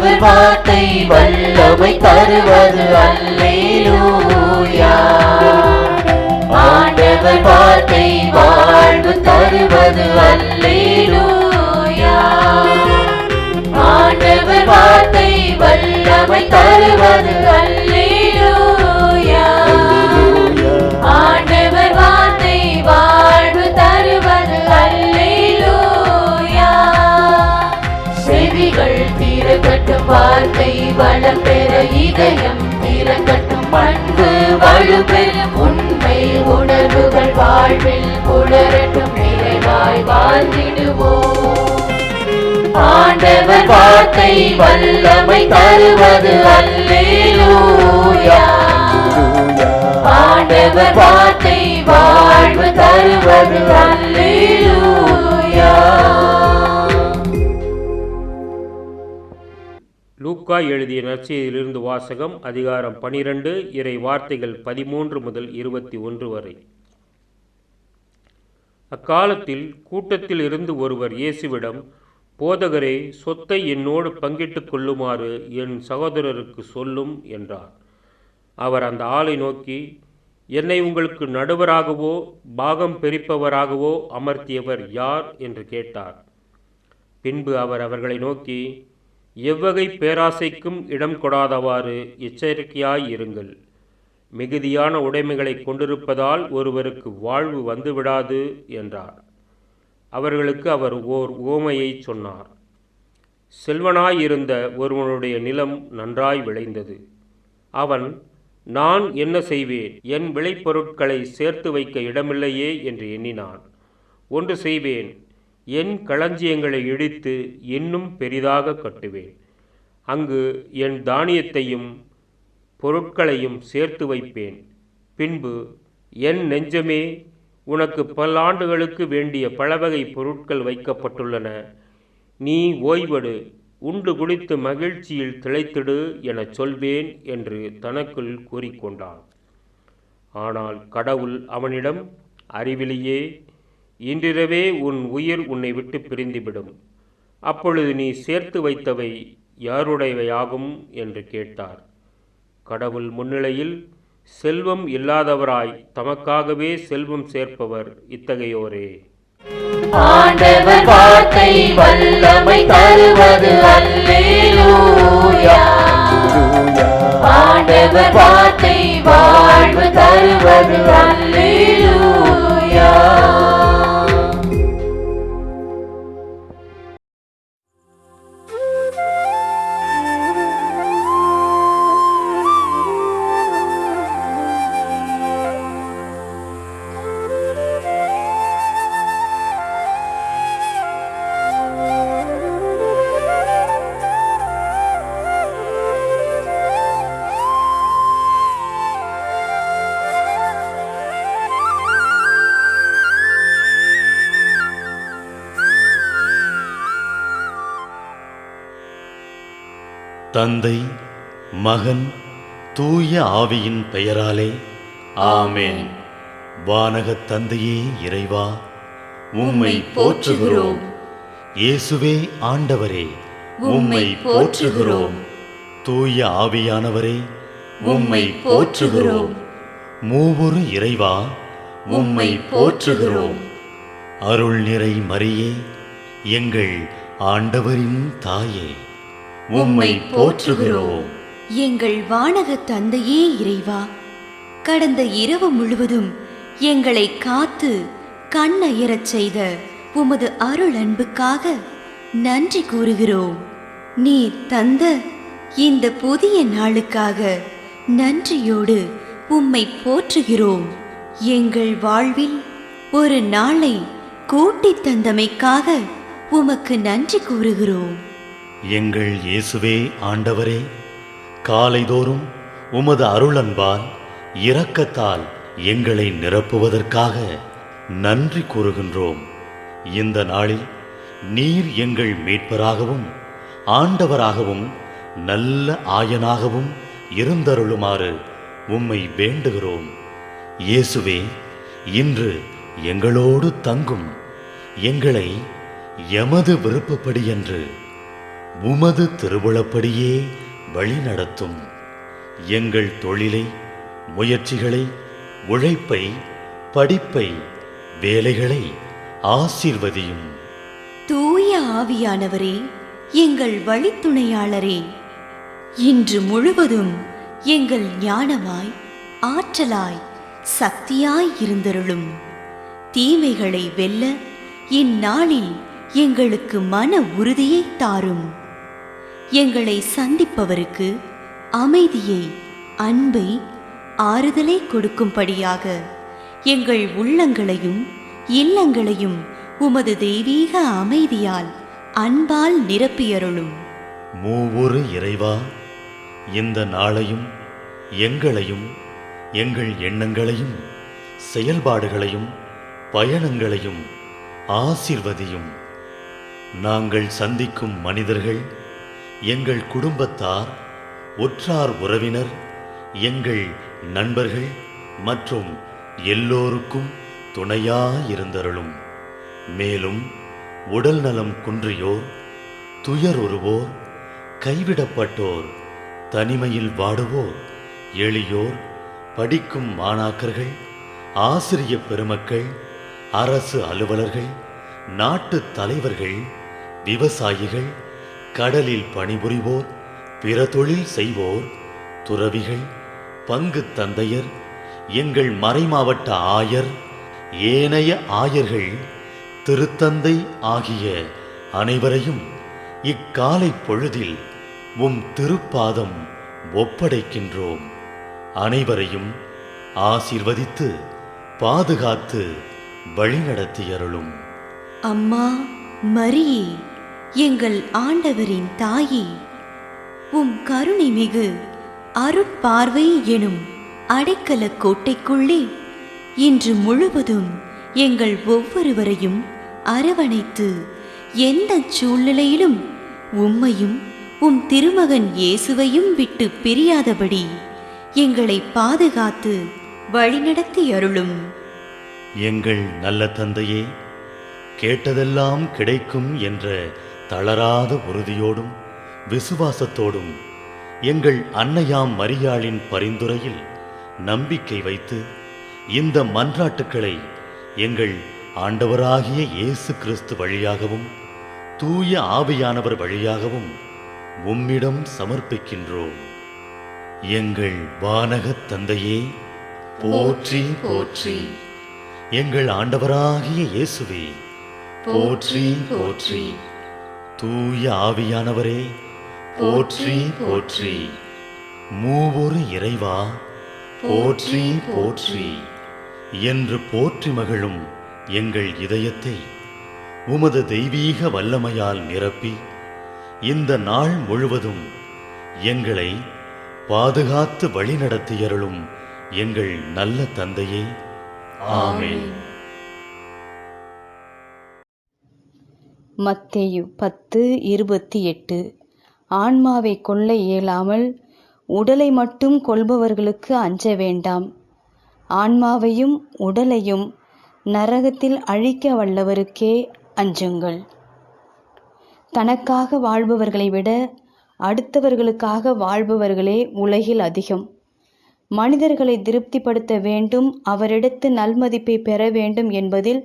ஆண்டவர் வார்த்தை வல்லமை தருவது அல்லேலூயா. ஆண்டவர் வார்த்தை வாழ்வு தருவது அல்லேலூயா. ஆண்டவர் வார்த்தை வல்லமை தருவது அல்லேலூயா. ஆண்டவர் வார்த்தை வாழ்வு தருவது அல்லேலூயா. செவிகள் திறக்கட்டும், வார்த்தை வளம் பெற இதயம் திறக்கட்டும், பண்பு வலுப்பெறும், உண்மை உணர்வுகள் வாழ்வில் புலரட்டும், நிறைவாய் வாழ்ந்திடுவோம். ஆண்டவர் வார்த்தை வல்லமை தருவது அல்லேலூயா. ஆண்டவர் வார்த்தை வாழ்வு தருவது அல்லேலூயா. லூக்கா எழுதிய நற்செய்தியிலிருந்து வாசகம். அதிகாரம் 12, இறை வார்த்தைகள் 13 முதல் 21 வரை. அக்காலத்தில் கூட்டத்தில் இருந்து ஒருவர் இயேசுவிடம், போதகரே, சொத்தை என்னோடு பங்கிட்டுக் கொள்ளுமாறு என் சகோதரருக்கு சொல்லும் என்றார். அவர் அந்த ஆளை நோக்கி, என்னை உங்களுக்கு நடுவராகவோ பாகம் பிரிப்பவராகவோ அமர்த்தியவர் யார் என்று கேட்டார். பின்பு அவர் அவர்களை நோக்கி, எவ்வகை பேராசைக்கும் இடம் கொடாதவாறு எச்சரிக்கையாய் இருங்கள். மிகுதியான உடைமைகளை கொண்டிருப்பதால் ஒருவருக்கு வாழ்வு வந்துவிடாது என்றார். அவர்களுக்கு அவர் ஓர் உவமையை சொன்னார். செல்வனாயிருந்த ஒருவனுடைய நிலம் நன்றாய் விளைந்தது. அவன், நான் என்ன செய்வேன், என் விளைபொருட்களை சேர்த்து வைக்க இடமில்லையே என்று எண்ணினான். ஒன்று செய்வேன், என் களஞ்சியங்களை இடித்து இன்னும் பெரிதாக கட்டுவேன். அங்கு என் தானியத்தையும் பொருட்களையும் சேர்த்து வைப்பேன். பின்பு, என் நெஞ்சமே, உனக்கு பல்லாண்டுகளுக்கு வேண்டிய பலவகை பொருட்கள் வைக்கப்பட்டுள்ளன. நீ ஓய்வெடு, உண்டு குடித்து மகிழ்ச்சியில் திளைத்திடு எனச் சொல்வேன் என்று தனக்குள் கூறிக்கொண்டான். ஆனால் கடவுள் அவனிடம், அறிவிலியே, இன்றிரவே உன் உயிர் உன்னை விட்டு பிரிந்துவிடும். அப்பொழுது நீ சேர்த்து வைத்தவை யாருடையவையாகும் என்று கேட்டார். கடவுள் முன்னிலையில் செல்வம் இல்லாதவராய் தமக்காகவே செல்வம் சேர்ப்பவர் இத்தகையோரே. ஆண்டவர் வார்த்தை வல்லமை தருவது அல்லேலூயா. ஆண்டவர் வார்த்தை வாழ்வு தருவது அல்லேலூயா. தந்தை, மகன், தூய ஆவியின் பெயராலே ஆமென். வானகத் தந்தையே இறைவா, உம்மை போற்றுகிறோம். இயேசுவே ஆண்டவரே, உம்மை போற்றுகிறோம். தூய ஆவியானவரே, உம்மை போற்றுகிறோம். மூவொரு இறைவா, உம்மை போற்றுகிறோம். அருள் நிறை மரியே, எங்கள் ஆண்டவரின் தாயே, உம்மை போற்றுகிறோம். எங்கள் வானக தந்தையே இறைவா, கடந்த இரவு முழுவதும் எங்களை காத்து கண்ணயரச் செய்த உமது அருள் அன்புக்காக நன்றி கூறுகிறோம். நீர் தந்த இந்த புதிய நாளுக்காக நன்றியோடு உம்மை போற்றுகிறோம். எங்கள் வாழ்வில் ஒரு நாளை கூட்டித் தந்தமைக்காக உமக்கு நன்றி கூறுகிறோம். எங்கள் இயேசுவே ஆண்டவரே, காலைதோறும் உமது அருளன்பால் இரக்கத்தால் எங்களை நிரப்புவதற்காக நன்றி கூறுகின்றோம். இந்த நாளில் நீர் எங்கள் மீட்பராகவும் ஆண்டவராகவும் நல்ல ஆயனாகவும் இருந்தருளுமாறு உம்மை வேண்டுகிறோம். இயேசுவே, இன்று எங்களோடு தங்கும். எங்களை எமது விருப்பப்படியன்று உமது திருவுளப்படியே வழி நடத்தும். எங்கள் தொழிலை, முயற்சிகளை, உழைப்பை, படிப்பை, வேலைகளை ஆசீர்வதியும். தூய ஆவியானவரே, எங்கள் வழித்துணையாளரே, இன்று முழுவதும் எங்கள் ஞானமாய், ஆற்றலாய், சக்தியாய் இருந்தருளும். தீமைகளை வெல்ல இந்நாளில் எங்களுக்கு மன உறுதியை தாரும். எங்களை சந்திப்பவருக்கு அமைதியை, அன்பை, ஆறுதலை கொடுக்கும்படியாக எங்கள் உள்ளங்களையும் இல்லங்களையும் உமது தெய்வீக அமைதியால், அன்பால் நிரப்பியருளும். மூவொரு இறைவா, இந்த நாளையும் எங்களையும், எங்கள் எண்ணங்களையும், செயல்பாடுகளையும், பயணங்களையும் ஆசீர்வதியும். நாங்கள் சந்திக்கும் மனிதர்கள், எங்கள் குடும்பத்தார், உற்றார் உறவினர், எங்கள் நண்பர்கள் மற்றும் எல்லோருக்கும் துணையாயிருந்தருளும். மேலும் உடல் நலம் குன்றியோர், துயருறுவோர், கைவிடப்பட்டோர், தனிமையில் வாடுவோர், எளியோர், படிக்கும் மாணாக்கர்கள், ஆசிரிய பெருமக்கள், அரசு அலுவலர்கள், நாட்டு தலைவர்கள், விவசாயிகள், கடலில் பணிபுரிவோர், பிற தொழில் செய்வோர், துறவிகள், பங்கு தந்தையர், எங்கள் மறைமாவட்ட ஆயர், ஏனைய ஆயர்கள், திருத்தந்தை ஆகிய அனைவரையும் இக்காலை பொழுதில் உம் திருப்பாதம் ஒப்படைக்கின்றோம். அனைவரையும் ஆசீர்வதித்து பாதுகாத்து வழிநடத்தியருளும். அம்மா மரியே, எங்கள் ஆண்டவரின் தாயே, உம் கருணை மிகு அருட்பார்வை எனும் அடைக்கல கோட்டைக்குள்ளே இன்று முழுவதும் எங்கள் ஒவ்வொருவரையும் அரவணைத்து எந்த சூழ்நிலையிலும் உம்மையும் உம் திருமகன் இயேசுவையும் விட்டு பிரியாதபடி எங்களை பாதுகாத்து வழிநடத்தி அருளும். எங்கள் நல்ல தந்தையே, கேட்டதெல்லாம் கிடைக்கும் என்ற தளராத உறுதியோடும் விசுவாசத்தோடும் எங்கள் அன்னையாம் மரியாளின் பரிந்துரையில் நம்பிக்கை வைத்து இந்த மன்றாட்டுக்களை எங்கள் ஆண்டவராகிய இயேசு கிறிஸ்து வழியாகவும் தூய ஆவியானவர் வழியாகவும் உம்மிடம் சமர்ப்பிக்கின்றோம். எங்கள் வானகத் தந்தையே, போற்றி போற்றி. எங்கள் ஆண்டவராகிய இயேசுவே, போற்றி போற்றி. தூய ஆவியானவரே, போற்றி போற்றி. மூவொரு இறைவா, போற்றி போற்றி என்று போற்றி மகிழும் எங்கள் இதயத்தை உமது தெய்வீக வல்லமையால் நிரப்பி இந்த நாள் முழுவதும் எங்களை பாதுகாத்து வழிநடத்தியருளும் எங்கள் நல்ல தந்தையே, ஆமென். மத்தேயு 10:28. ஆன்மாவை கொள்ள இயலாமல் உடலை மட்டும் கொள்பவர்களுக்கு அஞ்ச வேண்டாம். ஆன்மாவையும் உடலையும் நரகத்தில் அழிக்க வல்லவருக்கே அஞ்சுங்கள். தனக்காக வாழ்பவர்களை விட அடுத்தவர்களுக்காக வாழ்பவர்களே உலகில் அதிகம். மனிதர்களை திருப்திப்படுத்த வேண்டும், அவரிடத்து நல்மதிப்பை பெற வேண்டும் என்பதில்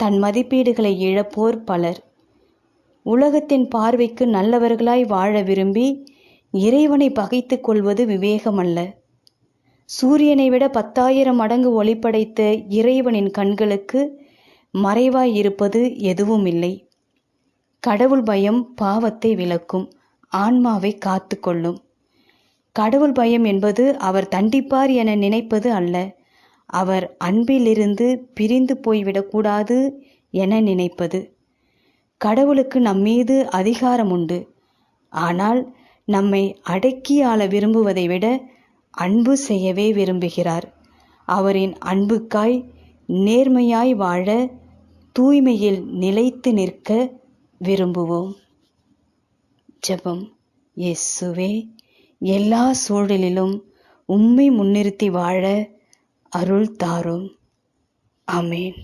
தன் மதிப்பீடுகளை இழப்போர் பலர். உலகத்தின் பார்வைக்கு நல்லவர்களாய் வாழ விரும்பி இறைவனை பகைத்து கொள்வது விவேகமல்ல. சூரியனை விட 10,000 மடங்கு ஒளிப்படைத்த இறைவனின் கண்களுக்கு மறைவாய் இருப்பது எதுவும் இல்லை. கடவுள் பயம் பாவத்தை விலக்கும், ஆன்மாவை காத்து கொள்ளும். கடவுள் பயம் என்பது அவர் தண்டிப்பார் என நினைப்பது அல்ல, அவர் அன்பிலிருந்து பிரிந்து போய்விடக்கூடாது என நினைப்பது. கடவுளுக்கு நம்மீது அதிகாரம் உண்டு, ஆனால் நம்மை அடக்கி ஆள விரும்புவதை விட அன்பு செய்யவே விரும்புகிறார். அவரின் அன்புக்காய் நேர்மையாய் வாழ, தூய்மையில் நிலைத்து நிற்க விரும்புவோம். ஜெபம். இயேசுவே, எல்லா சூழலிலும் உம்மை முன்னிறுத்தி வாழ அருள் தாரும். ஆமென்.